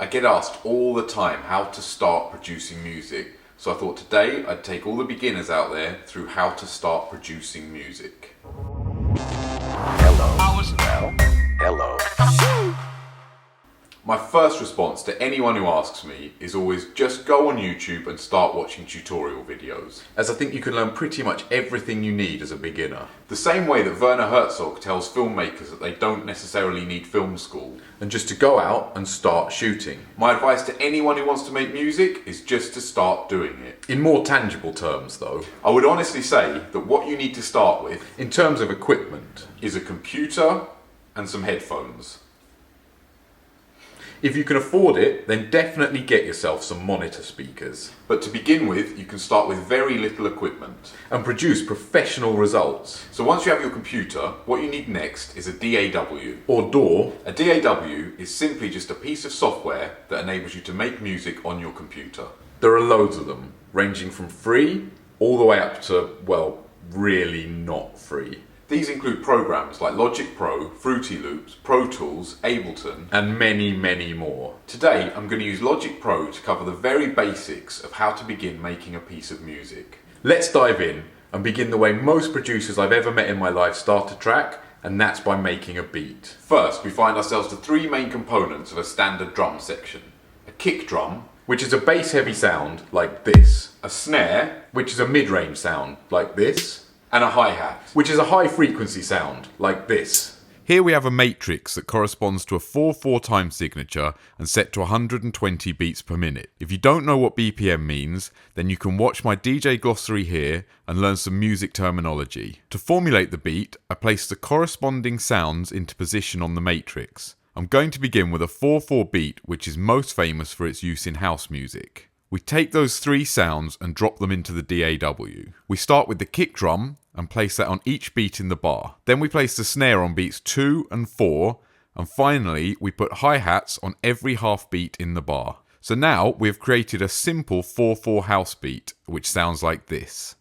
I get asked all the time how to start producing music, so I thought today I'd take all the beginners out there through how to start producing music. Hello. My first response to anyone who asks me is always just go on YouTube and start watching tutorial videos, as I think you can learn pretty much everything you need as a beginner. The same way that Werner Herzog tells filmmakers that they don't necessarily need film school, and just to go out and start shooting. My advice to anyone who wants to make music is just to start doing it. In more tangible terms though, I would honestly say that what you need to start with, in terms of equipment, is a computer and some headphones. If you can afford it, then definitely get yourself some monitor speakers. But to begin with, you can start with very little equipment and produce professional results. So once you have your computer, what you need next is a DAW, or DAW. A DAW is simply just a piece of software that enables you to make music on your computer. There are loads of them, ranging from free all the way up to, well, really not free. These include programs like Logic Pro, Fruity Loops, Pro Tools, Ableton, and many, many more. Today, I'm going to use Logic Pro to cover the very basics of how to begin making a piece of music. Let's dive in and begin the way most producers I've ever met in my life start a track, and that's by making a beat. First, we find ourselves to three main components of a standard drum section. A kick drum, which is a bass-heavy sound like this. A snare, which is a mid-range sound like this. And a hi-hat, which is a high-frequency sound, like this. Here we have a matrix that corresponds to a 4/4 time signature and set to 120 beats per minute. If you don't know what BPM means, then you can watch my DJ glossary here and learn some music terminology. To formulate the beat, I place the corresponding sounds into position on the matrix. I'm going to begin with a 4/4 beat, which is most famous for its use in house music. We take those three sounds and drop them into the DAW. We start with the kick drum and place that on each beat in the bar. Then we place the snare on beats 2 and 4, and finally we put hi-hats on every half beat in the bar. So now we have created a simple 4/4 house beat, which sounds like this.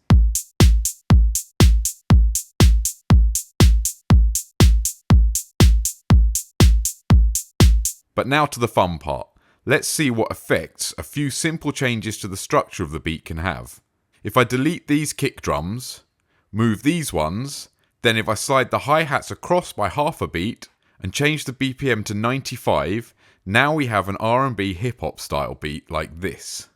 But now to the fun part. Let's see what effects a few simple changes to the structure of the beat can have. If I delete these kick drums, move these ones, then if I slide the hi-hats across by half a beat and change the BPM to 95, now we have an R&B hip-hop style beat like this.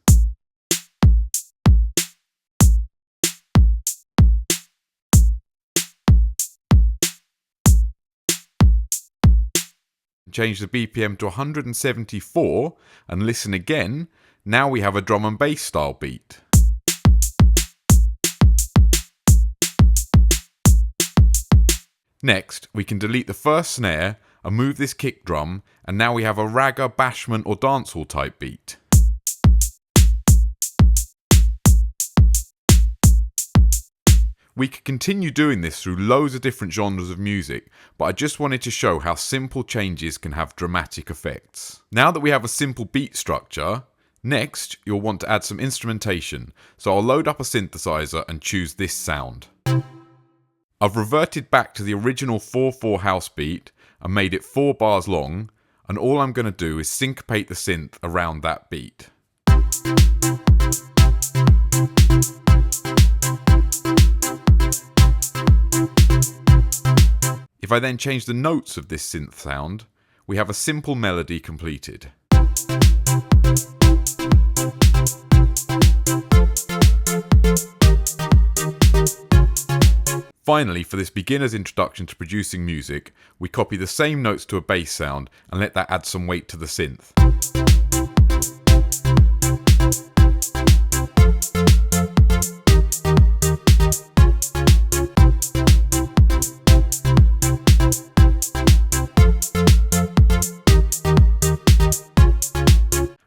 Change the BPM to 174 and listen again, now we have a drum and bass style beat. Next, we can delete the first snare and move this kick drum, and now we have a ragga, bashment or dancehall type beat. We could continue doing this through loads of different genres of music, but I just wanted to show how simple changes can have dramatic effects. Now that we have a simple beat structure, next you'll want to add some instrumentation, so I'll load up a synthesizer and choose this sound. I've reverted back to the original 4/4 house beat and made it 4 bars long, and all I'm going to do is syncopate the synth around that beat. If I then change the notes of this synth sound, we have a simple melody completed. Finally, for this beginner's introduction to producing music, we copy the same notes to a bass sound and let that add some weight to the synth.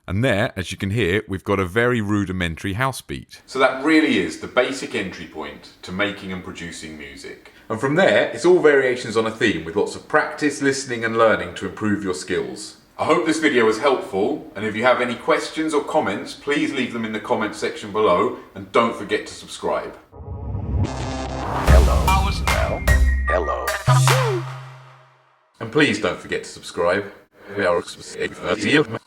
And there, as you can hear, we've got a very rudimentary house beat. So that really is the basic entry point to making and producing music. And from there, it's all variations on a theme with lots of practice, listening and learning to improve your skills. I hope this video was helpful, and if you have any questions or comments, please leave them in the comments section below, and don't forget to subscribe. Hello. And please don't forget to subscribe.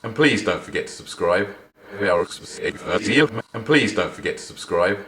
And please don't forget to subscribe. And please don't forget to subscribe.